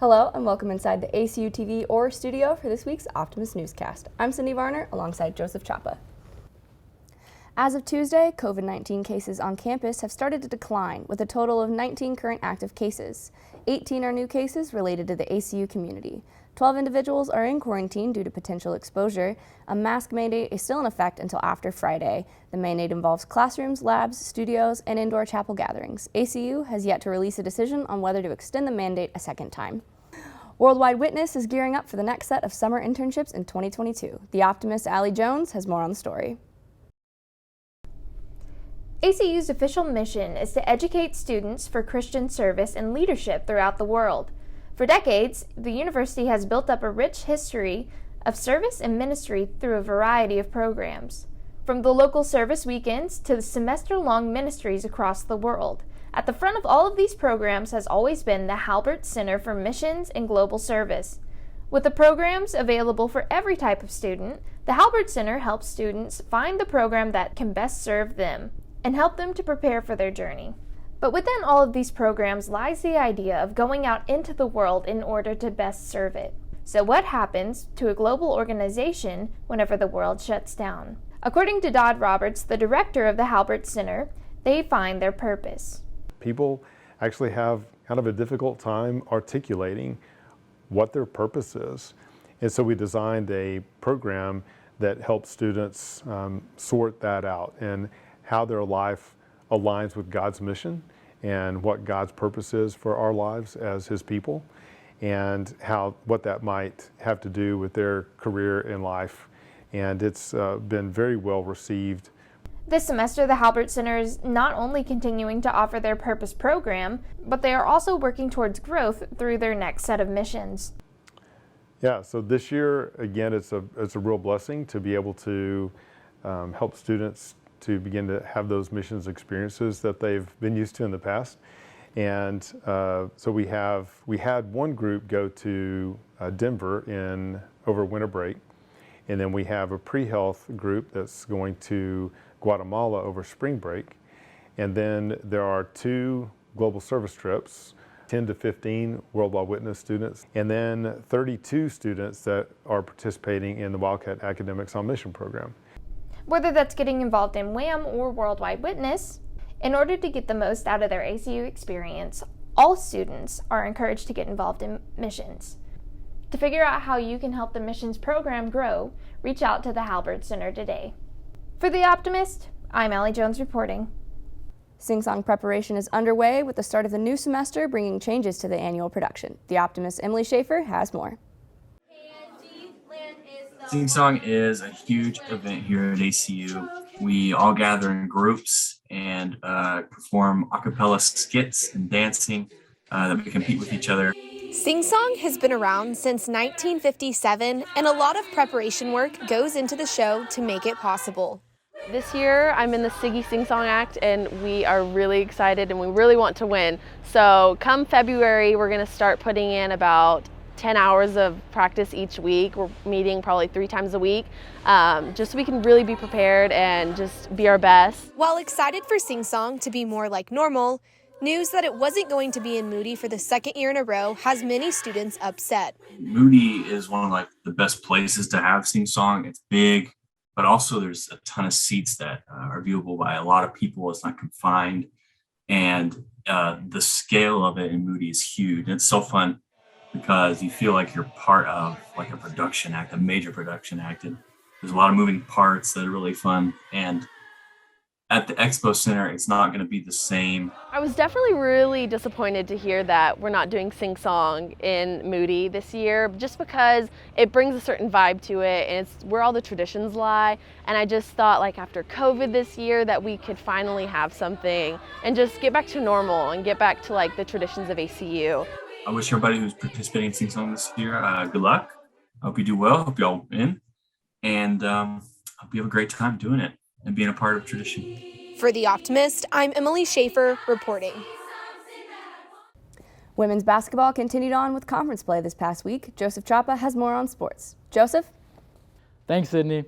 Hello and welcome inside the ACU TV or studio for this week's Optimist Newscast. I'm Cindy Varner alongside Joseph Chapa. As of Tuesday, COVID-19 cases on campus have started to decline with a total of 19 current active cases. 18 are new cases related to the ACU community. 12 individuals are in quarantine due to potential exposure. A mask mandate is still in effect until after Friday. The mandate involves classrooms, labs, studios, and indoor chapel gatherings. ACU has yet to release a decision on whether to extend the mandate a second time. Worldwide Witness is gearing up for the next set of summer internships in 2022. The Optimist Allie Jones has more on the story. ACU's official mission is to educate students for Christian service and leadership throughout the world. For decades, the university has built up a rich history of service and ministry through a variety of programs. From the local service weekends to the semester-long ministries across the world. At the front of all of these programs has always been the Halbert Center for Missions and Global Service. With the programs available for every type of student, the Halbert Center helps students find the program that can best serve them and help them to prepare for their journey. But within all of these programs lies the idea of going out into the world in order to best serve it. So what happens to a global organization whenever the world shuts down? According to Dodd Roberts, the director of the Halbert Center, they find their purpose. People actually have kind of a difficult time articulating what their purpose is. And so we designed a program that helps students sort that out and how their life aligns with God's mission and what God's purpose is for our lives as His people, and what that might have to do with their career in life. And it's been very well received. This semester, the Halbert Center is not only continuing to offer their Purpose program, but they are also working towards growth through their next set of missions. Yeah, so this year, again, it's a real blessing to be able to help students to begin to have those missions experiences that they've been used to in the past. And so we had one group go to Denver over winter break, and then we have a pre-health group that's going to Guatemala over spring break. And then there are 2 global service trips, 10 to 15 Worldwide Witness students, and then 32 students that are participating in the Wildcat Academics on Mission program. Whether that's getting involved in WHAM or Worldwide Witness, in order to get the most out of their ACU experience, all students are encouraged to get involved in missions. To figure out how you can help the missions program grow, reach out to the Halbert Center today. For The Optimist, I'm Allie Jones reporting. Sing-song preparation is underway with the start of the new semester bringing changes to the annual production. The Optimist Emily Schaefer has more. Sing Song is a huge event here at ACU. We all gather in groups and perform a cappella skits and dancing that we compete with each other. Sing Song has been around since 1957, and a lot of preparation work goes into the show to make it possible. This year I'm in the Siggy Sing Song Act, and we are really excited and we really want to win. So come February, we're going to start putting in about 10 hours of practice each week. We're meeting probably 3 times a week, just so we can really be prepared and just be our best. While excited for Sing Song to be more like normal, news that it wasn't going to be in Moody for the 2nd year in a row has many students upset. Moody is one of the best places to have Sing Song. It's big, but also there's a ton of seats that are viewable by a lot of people. It's not confined, and the scale of it in Moody is huge. It's so fun because you feel like you're part of a production act, a major production act. And there's a lot of moving parts that are really fun. And at the Expo Center, it's not going to be the same. I was definitely really disappointed to hear that we're not doing Sing Song in Moody this year, just because it brings a certain vibe to it, and it's where all the traditions lie. And I just thought after COVID this year that we could finally have something and just get back to normal and get back to the traditions of ACU. I wish everybody who's participating in Sing Song this year good luck. I hope you do well. Hope you all win. And hope you have a great time doing it and being a part of tradition. For The Optimist, I'm Emily Schaefer reporting. Women's basketball continued on with conference play this past week. Joseph Chapa has more on sports. Joseph? Thanks, Sydney.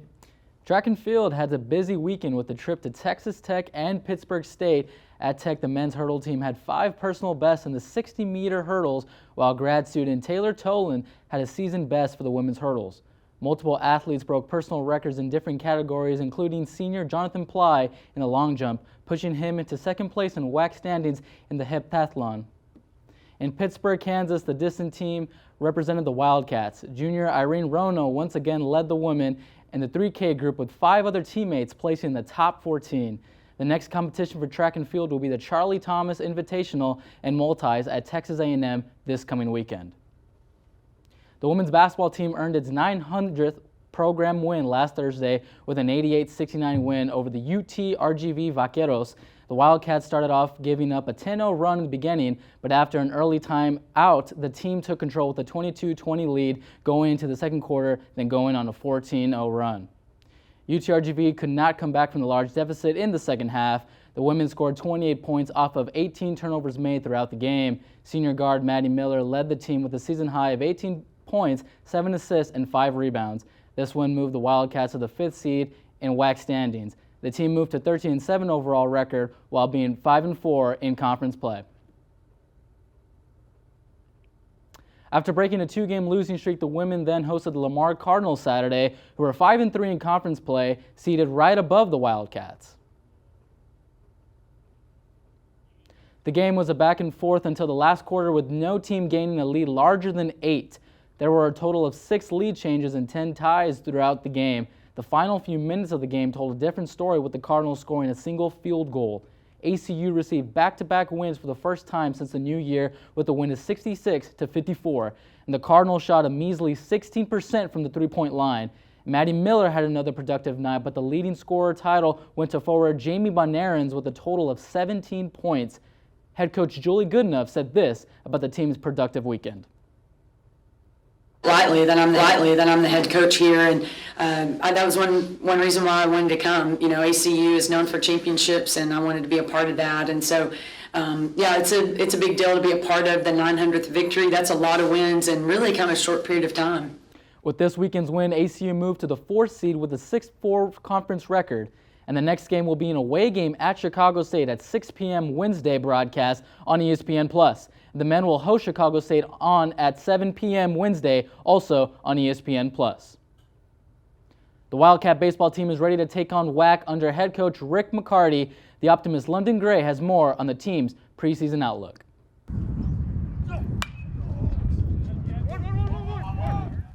Track and field had a busy weekend with a trip to Texas Tech and Pittsburgh State. At Tech, the men's hurdle team had 5 personal bests in the 60-meter hurdles, while grad student Taylor Tolan had a season best for the women's hurdles. Multiple athletes broke personal records in different categories, including senior Jonathan Ply in the long jump, pushing him into second place in WAC standings in the heptathlon. In Pittsburgh, Kansas, the distant team represented the Wildcats. Junior Irene Rono once again led the women in the 3K group with 5 other teammates placing in the top 14. The next competition for track and field will be the Charlie Thomas Invitational and Multis at Texas A&M this coming weekend. The women's basketball team earned its 900th program win last Thursday with an 88-69 win over the UT RGV Vaqueros. The Wildcats started off giving up a 10-0 run in the beginning, but after an early time out, the team took control with a 22-20 lead going into the second quarter, then going on a 14-0 run. UTRGV could not come back from the large deficit in the second half. The women scored 28 points off of 18 turnovers made throughout the game. Senior guard Maddie Miller led the team with a season high of 18 points, 7 assists, and 5 rebounds. This win moved the Wildcats to the 5th seed in WAC standings. The team moved to 13-7 overall record while being 5-4 in conference play. After breaking a 2-game losing streak, the women then hosted the Lamar Cardinals Saturday, who were 5-3 in conference play, seated right above the Wildcats. The game was a back and forth until the last quarter, with no team gaining a lead larger than 8. There were a total of 6 lead changes and 10 ties throughout the game. The final few minutes of the game told a different story, with the Cardinals scoring a single field goal. ACU received back-to-back wins for the first time since the new year, with the win of 66-54, and the Cardinals shot a measly 16% from the three-point line. Maddie Miller had another productive night, but the leading scorer title went to forward Jamie Bonarens with a total of 17 points. Head coach Julie Goodenough said this about the team's productive weekend. Lightly that I'm the head coach here, and that was one reason why I wanted to come. You know, ACU is known for championships, and I wanted to be a part of that. And so, yeah, it's a big deal to be a part of the 900th victory. That's a lot of wins in really kind of a short period of time. With this weekend's win, ACU moved to the 4th seed with a 6-4 conference record. And the next game will be an away game at Chicago State at 6 p.m. Wednesday broadcast on ESPN+. The men will host Chicago State on at 7 p.m. Wednesday, also on ESPN+. The Wildcat baseball team is ready to take on WAC under head coach Rick McCarty. The Optimist London Gray has more on the team's preseason outlook.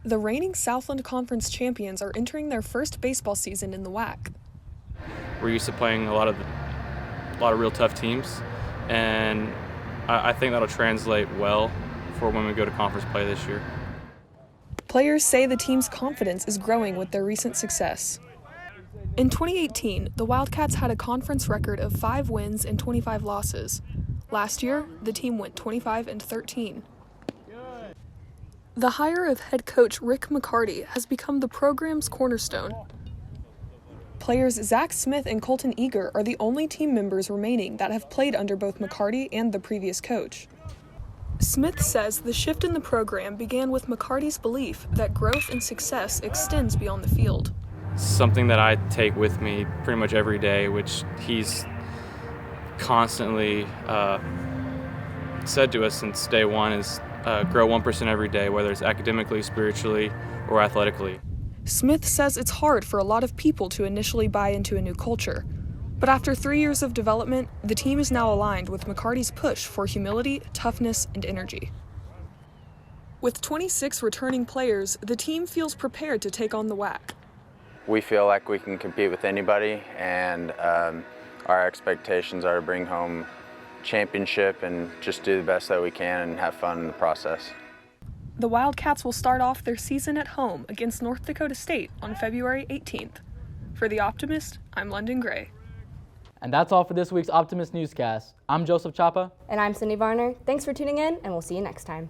The reigning Southland Conference champions are entering their first baseball season in the WAC. We're used to playing a lot of real tough teams, and I think that'll translate well for when we go to conference play this year. Players say the team's confidence is growing with their recent success. In 2018, the Wildcats had a conference record of 5 wins and 25 losses. Last year, the team went 25-13. The hire of head coach Rick McCarty has become the program's cornerstone. Players Zach Smith and Colton Eager are the only team members remaining that have played under both McCarty and the previous coach. Smith says the shift in the program began with McCarty's belief that growth and success extends beyond the field. Something that I take with me pretty much every day, which he's constantly said to us since day one, is grow 1% every day, whether it's academically, spiritually, or athletically. Smith says it's hard for a lot of people to initially buy into a new culture. But after 3 years of development, the team is now aligned with McCarty's push for humility, toughness, and energy. With 26 returning players, the team feels prepared to take on the WAC. We feel like we can compete with anybody, and our expectations are to bring home championship and just do the best that we can and have fun in the process. The Wildcats will start off their season at home against North Dakota State on February 18th. For The Optimist, I'm London Gray. And that's all for this week's Optimist Newscast. I'm Joseph Chapa. And I'm Cindy Varner. Thanks for tuning in, and we'll see you next time.